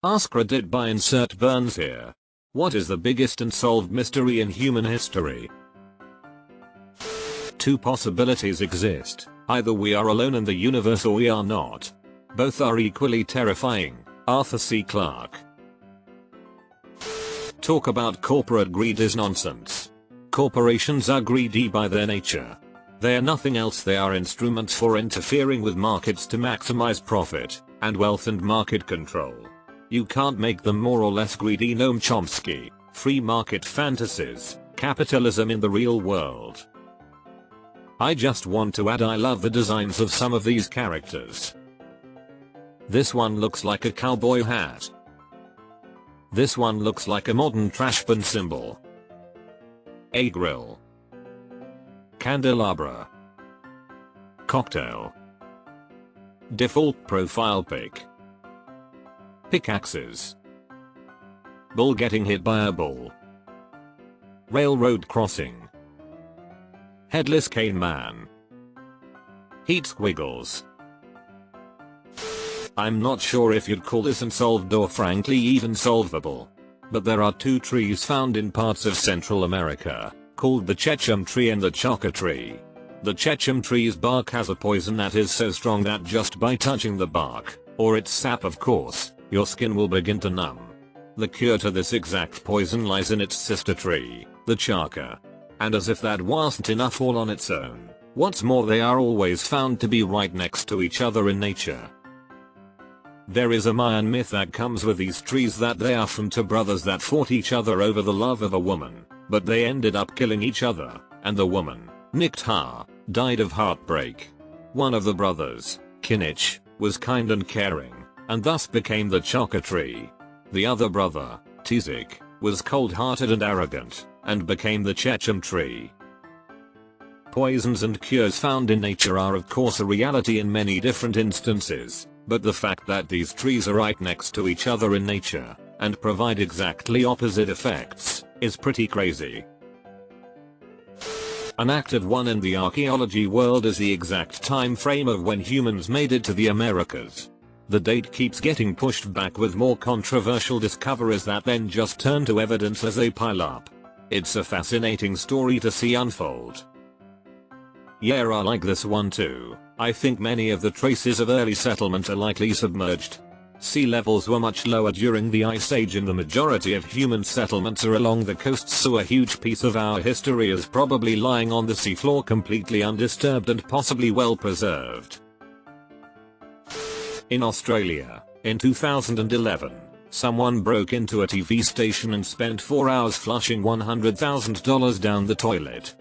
Ask Reddit by insert Burns here. What is the biggest unsolved mystery in human history? Two possibilities exist. Either we are alone in the universe or we are not. Both are equally terrifying. Arthur C. Clarke. Talk about corporate greed is nonsense. Corporations are greedy by their nature. They are nothing else, they are instruments for interfering with markets to maximize profit, and wealth and market control. You can't make them more or less greedy. Noam Chomsky. Free market fantasies, capitalism in the real world. I just want to add I love the designs of some of these characters. This one looks like a cowboy hat. This one looks like a modern trash bin symbol. A grill. Candelabra. Cocktail. Default profile pic. Pickaxes. Bull getting hit by a bull. Railroad crossing. Headless cane man. Heat squiggles. I'm not sure if you'd call this unsolved or frankly even solvable. But there are two trees found in parts of Central America, called the Chechen tree and the choca tree. The Chechen tree's bark has a poison that is so strong that just by touching the bark, or its sap of course, your skin will begin to numb. The cure to this exact poison lies in its sister tree, the choca. And as if that wasn't enough all on its own, what's more, they are always found to be right next to each other in nature. There is a Mayan myth that comes with these trees that they are from two brothers that fought each other over the love of a woman, but they ended up killing each other, and the woman, Nikta, died of heartbreak. One of the brothers, Kinich, was kind and caring, and thus became the choca tree. The other brother, Tizik, was cold-hearted and arrogant, and became the Chechen tree. Poisons and cures found in nature are of course a reality in many different instances, but the fact that these trees are right next to each other in nature, and provide exactly opposite effects, is pretty crazy. An active one in the archaeology world is the exact time frame of when humans made it to the Americas. The date keeps getting pushed back with more controversial discoveries that then just turn to evidence as they pile up. It's a fascinating story to see unfold. Yeah, I like this one too. I think many of the traces of early settlement are likely submerged. Sea levels were much lower during the Ice Age and the majority of human settlements are along the coasts, so a huge piece of our history is probably lying on the seafloor completely undisturbed and possibly well preserved. In Australia, in 2011, someone broke into a TV station and spent 4 hours flushing $100,000 down the toilet.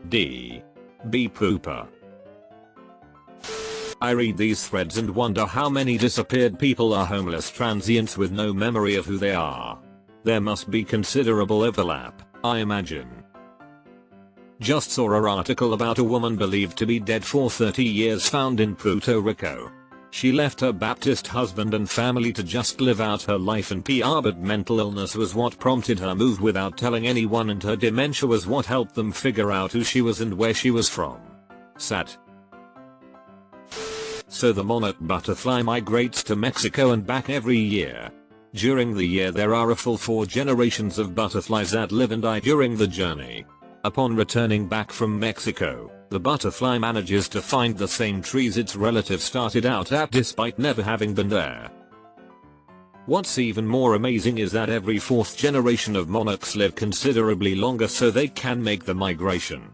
B pooper. I read these threads and wonder how many disappeared people are homeless transients with no memory of who they are. There must be considerable overlap, I imagine. Just saw an article about a woman believed to be dead for 30 years found in Puerto Rico. She left her Baptist husband and family to just live out her life in PR, but mental illness was what prompted her move without telling anyone, and her dementia was what helped them figure out who she was and where she was from. Sad. So the monarch butterfly migrates to Mexico and back every year. During the year there are a full 4 generations of butterflies that live and die during the journey. Upon returning back from Mexico, the butterfly manages to find the same trees its relatives started out at despite never having been there. What's even more amazing is that every 4th generation of monarchs live considerably longer so they can make the migration.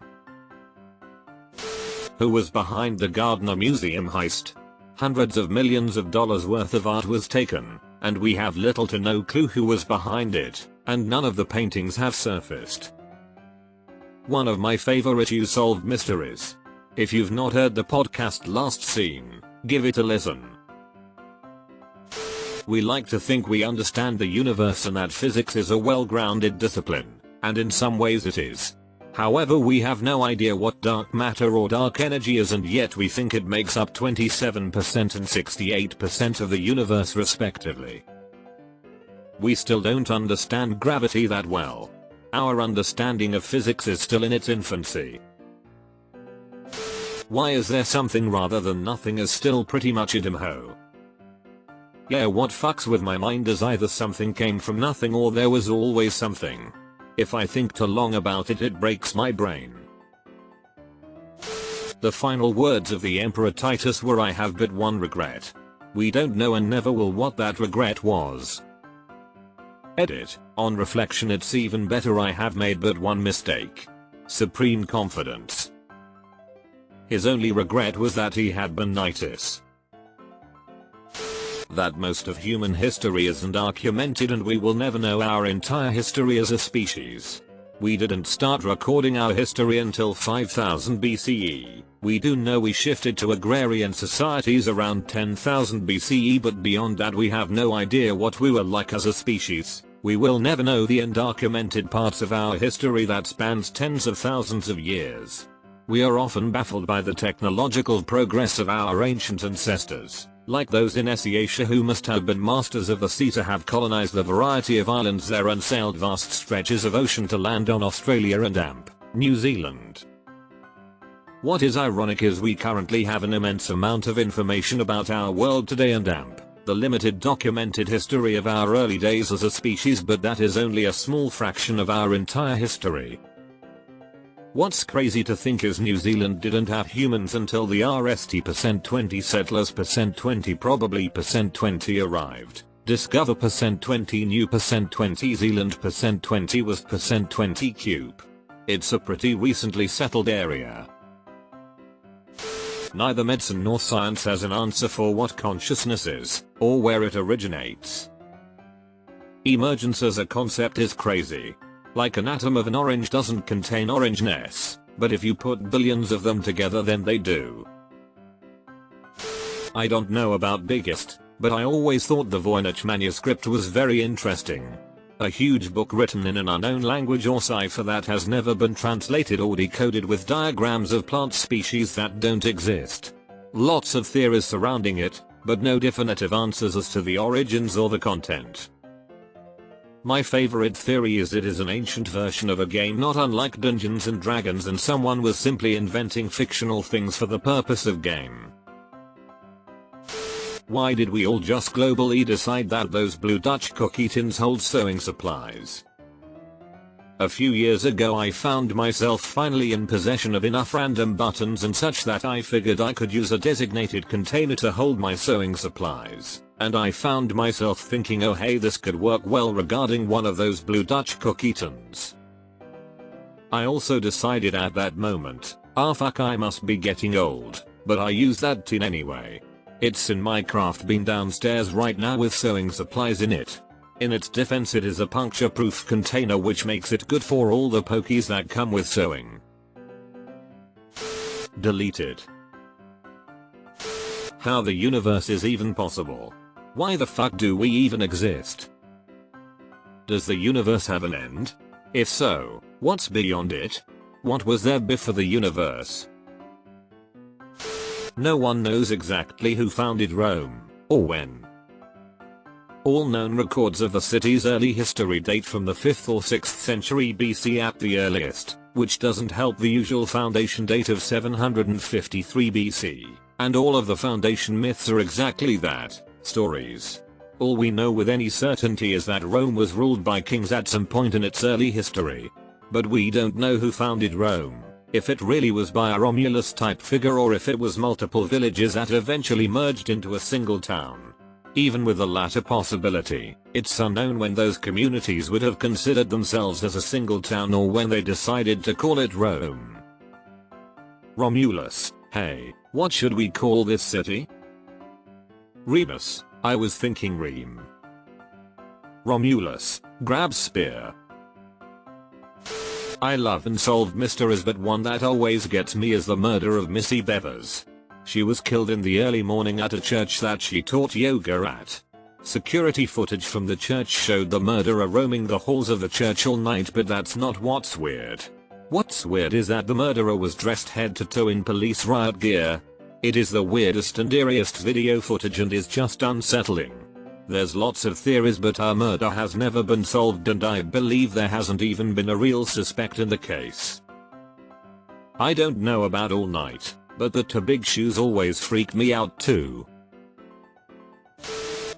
Who was behind the Gardner Museum heist? Hundreds of millions of dollars worth of art was taken, and we have little to no clue who was behind it, and none of the paintings have surfaced. One of my favorite unsolved mysteries. If you've not heard the podcast Last Scene, give it a listen. We like to think we understand the universe and that physics is a well-grounded discipline, and in some ways it is. However, we have no idea what dark matter or dark energy is, and yet we think it makes up 27% and 68% of the universe respectively. We still don't understand gravity that well. Our understanding of physics is still in its infancy. Why is there something rather than nothing is still pretty much idem ho. Yeah, what fucks with my mind is either something came from nothing or there was always something. If I think too long about it, it breaks my brain. The final words of the Emperor Titus were, "I have but one regret." We don't know and never will what that regret was. Edit. On reflection, it's even better, I have made but one mistake. Supreme confidence. His only regret was that he had bonitis. That most of human history isn't documented and we will never know our entire history as a species. We didn't start recording our history until 5000 BCE. We do know we shifted to agrarian societies around 10,000 BCE, but beyond that we have no idea what we were like as a species. We will never know the undocumented parts of our history that spans tens of thousands of years. We are often baffled by the technological progress of our ancient ancestors, like those in Asia who must have been masters of the sea to have colonized the variety of islands there and sailed vast stretches of ocean to land on Australia and New Zealand. What is ironic is we currently have an immense amount of information about our world today and the limited documented history of our early days as a species, but that is only a small fraction of our entire history. What's crazy to think is New Zealand didn't have humans until the RST%20 settlers %20 probably %20 arrived. Discover %20 new %20 Zealand %20 was %20 cube. It's a pretty recently settled area. Neither medicine nor science has an answer for what consciousness is, or where it originates. Emergence as a concept is crazy. Like an atom of an orange doesn't contain orangeness, but if you put billions of them together then they do. I don't know about biggest, but I always thought the Voynich manuscript was very interesting. A huge book written in an unknown language or cipher that has never been translated or decoded, with diagrams of plant species that don't exist. Lots of theories surrounding it, but no definitive answers as to the origins or the content. My favorite theory is it is an ancient version of a game not unlike Dungeons and Dragons, and someone was simply inventing fictional things for the purpose of game. Why did we all just globally decide that those blue Dutch cookie tins hold sewing supplies? A few years ago I found myself finally in possession of enough random buttons and such that I figured I could use a designated container to hold my sewing supplies, and I found myself thinking, oh hey, this could work well regarding one of those blue Dutch cookie tins. I also decided at that moment, ah fuck, I must be getting old, but I use that tin anyway. It's in my craft bin downstairs right now with sewing supplies in it. In its defense, it is a puncture-proof container, which makes it good for all the pokies that come with sewing. Deleted. How the universe is even possible? Why the fuck do we even exist? Does the universe have an end? If so, what's beyond it? What was there before the universe? No one knows exactly who founded Rome, or when. All known records of the city's early history date from the 5th or 6th century BC at the earliest, which doesn't help the usual foundation date of 753 BC, and all of the foundation myths are exactly that, stories. All we know with any certainty is that Rome was ruled by kings at some point in its early history. But we don't know who founded Rome. If it really was by a Romulus type figure, or if it was multiple villages that eventually merged into a single town. Even with the latter possibility, it's unknown when those communities would have considered themselves as a single town or when they decided to call it Rome. Romulus, hey, what should we call this city? Remus, I was thinking Reem. Romulus, grab spear. I love Unsolved mysteries, but one that always gets me is the murder of Missy Bevers. She was killed in the early morning at a church that she taught yoga at. Security footage from the church showed the murderer roaming the halls of the church all night, but that's not what's weird. What's weird is that the murderer was dressed head to toe in police riot gear. It is the weirdest and eeriest video footage and is just unsettling. There's lots of theories, but her murder has never been solved, and I believe there hasn't even been a real suspect in the case. I don't know about all night, but the too big shoes always freak me out too.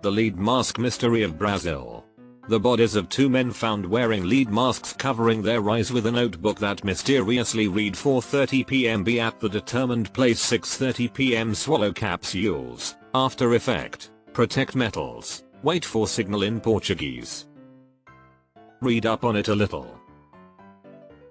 The lead mask mystery of Brazil. The bodies of two men found wearing lead masks covering their eyes with a notebook that mysteriously read 4:30 p.m. be at the determined place 6:30 p.m. swallow capsules, after effect, protect metals, wait for signal in Portuguese. Read up on it a little.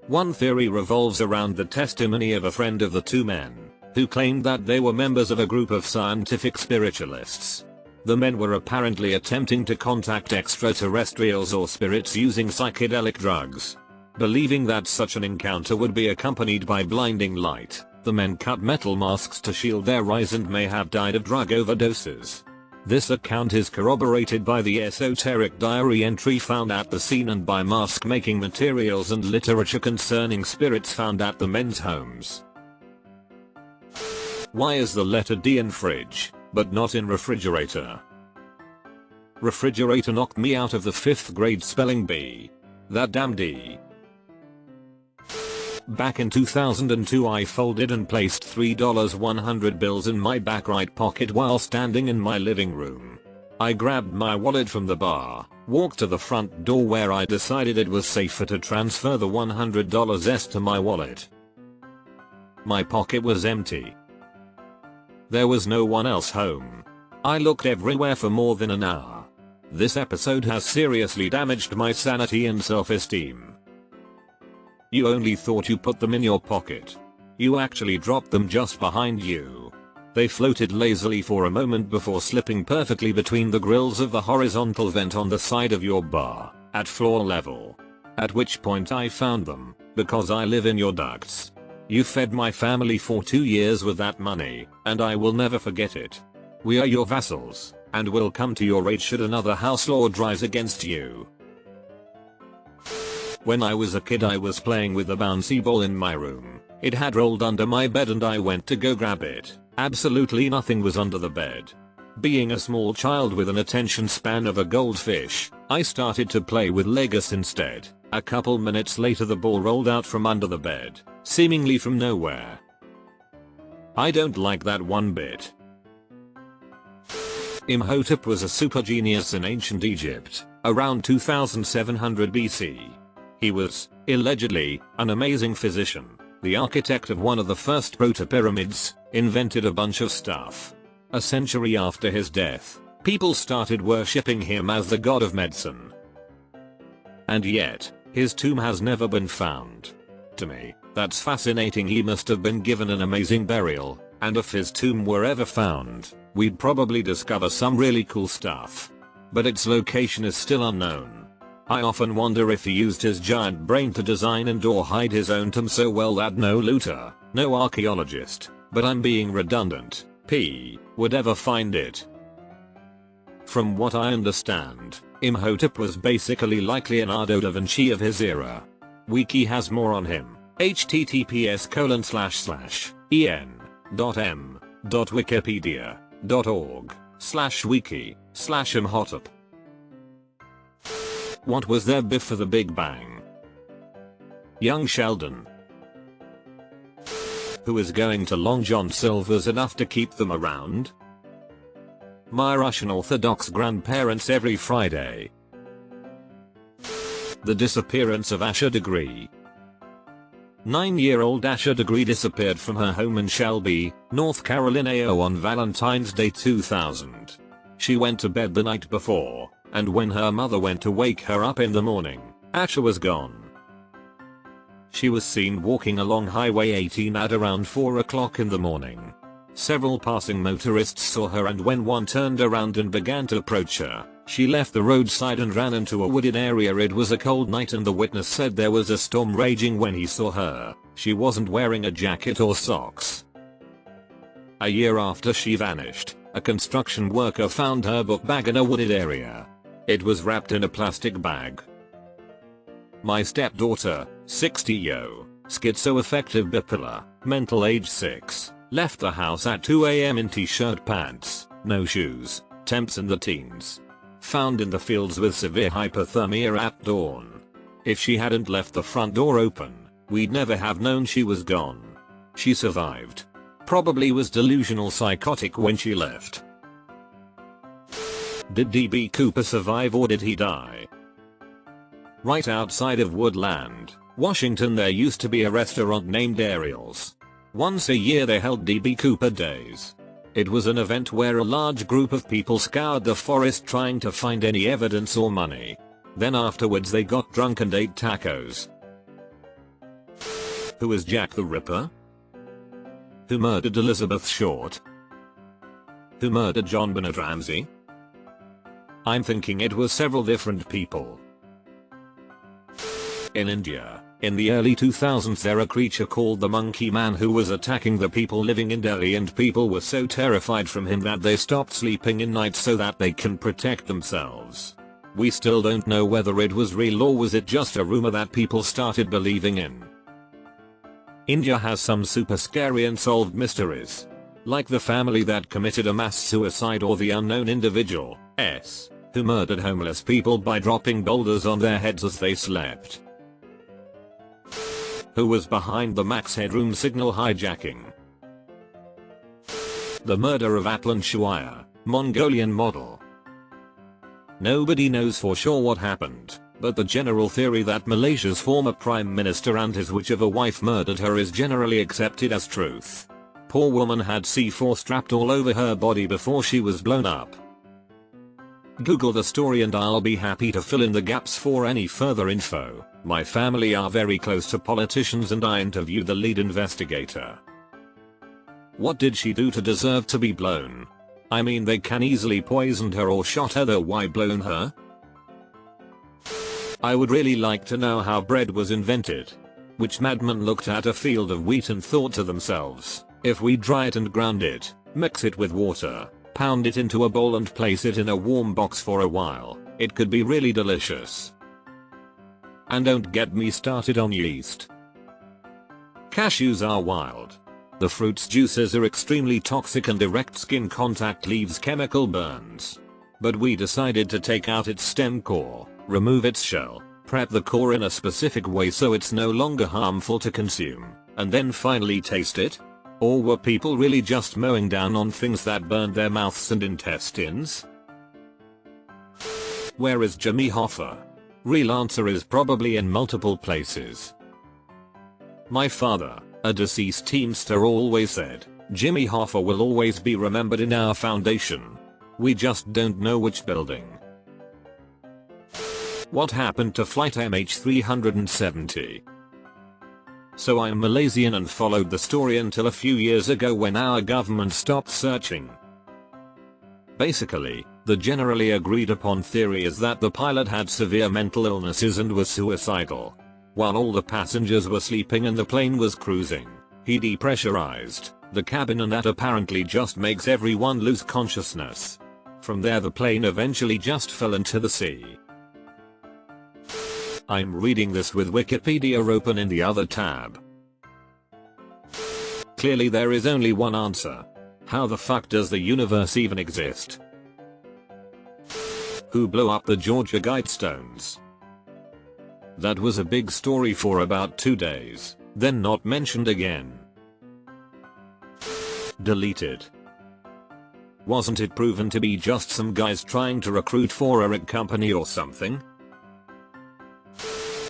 One theory revolves around the testimony of a friend of the two men, who claimed that they were members of a group of scientific spiritualists. The men were apparently attempting to contact extraterrestrials or spirits using psychedelic drugs. Believing that such an encounter would be accompanied by blinding light, the men cut metal masks to shield their eyes and may have died of drug overdoses. This account is corroborated by the esoteric diary entry found at the scene and by mask-making materials and literature concerning spirits found at the men's homes. Why is the letter D in fridge, but not in refrigerator? Refrigerator knocked me out of the 5th grade spelling bee. That damn D. Back in 2002 I folded and placed $3 100 bills in my back right pocket while standing in my living room. I grabbed my wallet from the bar, walked to the front door where I decided it was safer to transfer the $100 to my wallet. My pocket was empty. There was no one else home. I looked everywhere for more than an hour. This episode has seriously damaged my sanity and self-esteem. You only thought you put them in your pocket. You actually dropped them just behind you. They floated lazily for a moment before slipping perfectly between the grills of the horizontal vent on the side of your bar, at floor level. At which point I found them, because I live in your ducts. You fed my family for 2 years with that money, and I will never forget it. We are your vassals, and will come to your aid should another house lord rise against you. When I was a kid I was playing with a bouncy ball in my room. It had rolled under my bed and I went to go grab it. Absolutely nothing was under the bed. Being a small child with an attention span of a goldfish, I started to play with Legos instead. A couple minutes later the ball rolled out from under the bed, seemingly from nowhere. I don't like that one bit. Imhotep was a super genius in ancient Egypt, around 2700 BC. He was, allegedly, an amazing physician, the architect of one of the first proto-pyramids, invented a bunch of stuff. A century after his death, people started worshipping him as the god of medicine. And yet, his tomb has never been found. To me, that's fascinating. He must have been given an amazing burial, and if his tomb were ever found, we'd probably discover some really cool stuff. But its location is still unknown. I often wonder if he used his giant brain to design and or hide his own tomb so well that no looter, no archaeologist, but I'm being redundant, would ever find it. From what I understand, Imhotep was basically like Leonardo da Vinci of his era. Wiki has more on him. https://en.m.wikipedia.org/wiki/Imhotep. What was there before the Big Bang? Young Sheldon. Who is going to Long John Silver's enough to keep them around? My Russian Orthodox grandparents every Friday. The disappearance of Asha Degree. 9-year-old Asha Degree disappeared from her home in Shelby, North Carolina on Valentine's Day 2000. She went to bed the night before, and when her mother went to wake her up in the morning, Asha was gone. She was seen walking along Highway 18 at around 4 o'clock in the morning. Several passing motorists saw her, and when one turned around and began to approach her, she left the roadside and ran into a wooded area. It was a cold night and the witness said there was a storm raging when he saw her. She wasn't wearing a jacket or socks. A year after she vanished, a construction worker found her book bag in a wooded area. It was wrapped in a plastic bag. My stepdaughter, 60-yo, schizoaffective bipolar, mental age 6, left the house at 2 a.m. in t-shirt pants, no shoes, temps in the teens. Found in the fields with severe hypothermia at dawn. If she hadn't left the front door open, we'd never have known she was gone. She survived. Probably was delusional psychotic when she left. Did DB Cooper survive or did he die? Right outside of Woodland, Washington, there used to be a restaurant named Ariel's. Once a year they held DB Cooper Days. It was an event where a large group of people scoured the forest trying to find any evidence or money. Then afterwards they got drunk and ate tacos. Who was Jack the Ripper? Who murdered Elizabeth Short? Who murdered John Bernard Ramsey? I'm thinking it was several different people. In India, in the early 2000s, there a creature called the Monkey Man who was attacking the people living in Delhi, and people were so terrified from him that they stopped sleeping in night so that they can protect themselves. We still don't know whether it was real or was it just a rumor that people started believing in. India has some super scary unsolved mysteries. Like the family that committed a mass suicide, or the unknown individual, S, who murdered homeless people by dropping boulders on their heads as they slept. Who was behind the Max Headroom signal hijacking? The murder of Atlan Shuaya, Mongolian model. Nobody knows for sure what happened, but the general theory that Malaysia's former prime minister and his whichever wife murdered her is generally accepted as truth. Poor woman had C4 strapped all over her body before she was blown up. Google the story and I'll be happy to fill in the gaps for any further info. My family are very close to politicians and I interviewed the lead investigator. What did she do to deserve to be blown? I mean, they can easily poisoned her or shot her, though why blown her? I would really like to know how bread was invented. Which madman looked at a field of wheat and thought to themselves, if we dry it and ground it, mix it with water, pound it into a bowl and place it in a warm box for a while, it could be really delicious. And don't get me started on yeast. Cashews are wild. The fruit's juices are extremely toxic and direct skin contact leaves chemical burns. But we decided to take out its stem core, remove its shell, prep the core in a specific way so it's no longer harmful to consume, and then finally taste it? Or were people really just mowing down on things that burned their mouths and intestines? Where is Jimmy Hoffa? Real answer is probably in multiple places. My father, a deceased Teamster, always said, Jimmy Hoffa will always be remembered in our foundation. We just don't know which building. What happened to flight MH370? So I'm Malaysian and followed the story until a few years ago when our government stopped searching. Basically, the generally agreed upon theory is that the pilot had severe mental illnesses and was suicidal. While all the passengers were sleeping and the plane was cruising, he depressurized the cabin, and that apparently just makes everyone lose consciousness. From there the plane eventually just fell into the sea. I'm reading this with Wikipedia open in the other tab. Clearly there is only one answer. How the fuck does the universe even exist? Who blew up the Georgia Guidestones? That was a big story for about 2 days, then not mentioned again. Deleted. Wasn't it proven to be just some guys trying to recruit for a rig company or something?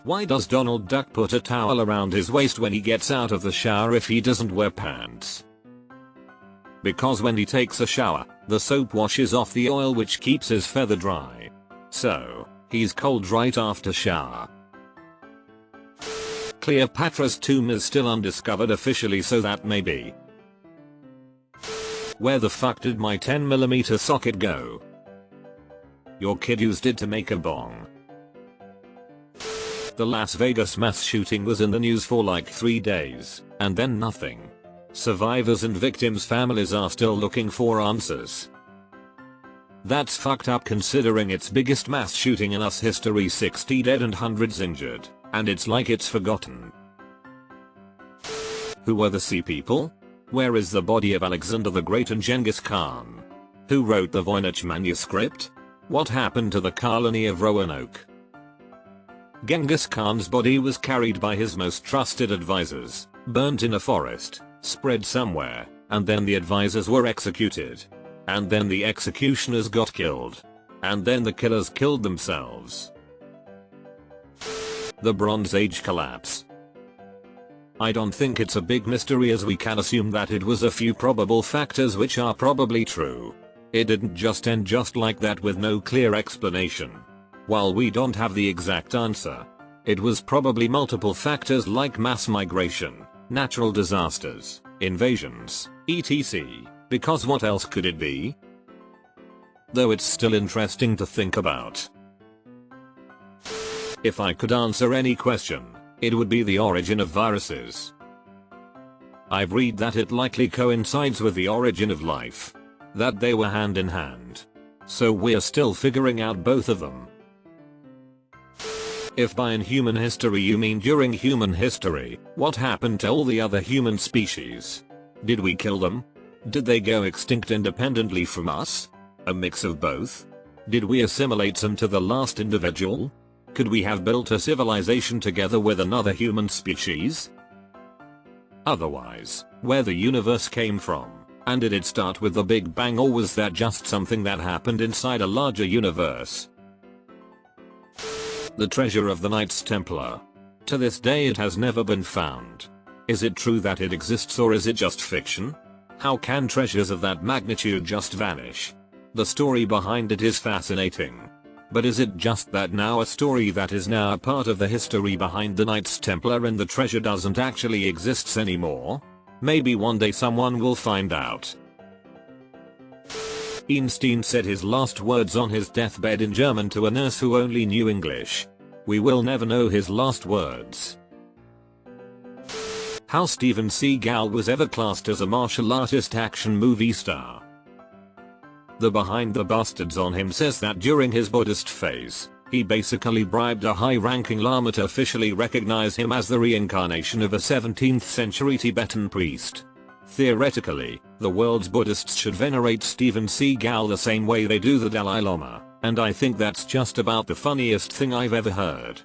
Why does Donald Duck put a towel around his waist when he gets out of the shower if he doesn't wear pants? Because when he takes a shower, the soap washes off the oil, which keeps his feather dry. So, he's cold right after shower. Cleopatra's tomb is still undiscovered officially, so that may be. Where the fuck did my 10mm socket go? Your kid used it to make a bong. The Las Vegas mass shooting was in the news for like 3 days, and then nothing. Survivors and victims' families are still looking for answers. That's fucked up considering it's biggest mass shooting in US history, 60 dead and hundreds injured, and it's like it's forgotten. Who were the Sea People? Where is the body of Alexander the Great and Genghis Khan? Who wrote the Voynich manuscript? What happened to the colony of Roanoke? Genghis Khan's body was carried by his most trusted advisors, burnt in a forest, spread somewhere, and then the advisors were executed. And then the executioners got killed. And then the killers killed themselves. The Bronze Age collapse. I don't think it's a big mystery, as we can assume that it was a few probable factors which are probably true. It didn't just end just like that with no clear explanation. While we don't have the exact answer, it was probably multiple factors like mass migration, natural disasters, invasions, etc. Because what else could it be? Though it's still interesting to think about. If I could answer any question, it would be the origin of viruses. I've read that it likely coincides with the origin of life. That they were hand in hand. So we're still figuring out both of them. If by in human history you mean during human history, what happened to all the other human species? Did we kill them? Did they go extinct independently from us? A mix of both? Did we assimilate them to the last individual? Could we have built a civilization together with another human species? Otherwise, where the universe came from, and did it start with the Big Bang, or was that just something that happened inside a larger universe? The treasure of the Knights Templar. To this day it has never been found. Is it true that it exists, or is it just fiction? How can treasures of that magnitude just vanish? The story behind it is fascinating. But is it just that now a story that is now a part of the history behind the Knights Templar and the treasure doesn't actually exist anymore? Maybe one day someone will find out. Einstein said his last words on his deathbed in German to a nurse who only knew English. We will never know his last words. How Steven Seagal was ever classed as a martial artist action movie star. The Behind the Bastards on him says that during his Buddhist phase, he basically bribed a high-ranking Lama to officially recognize him as the reincarnation of a 17th century Tibetan priest. Theoretically, the world's Buddhists should venerate Steven Seagal the same way they do the Dalai Lama, and I think that's just about the funniest thing I've ever heard.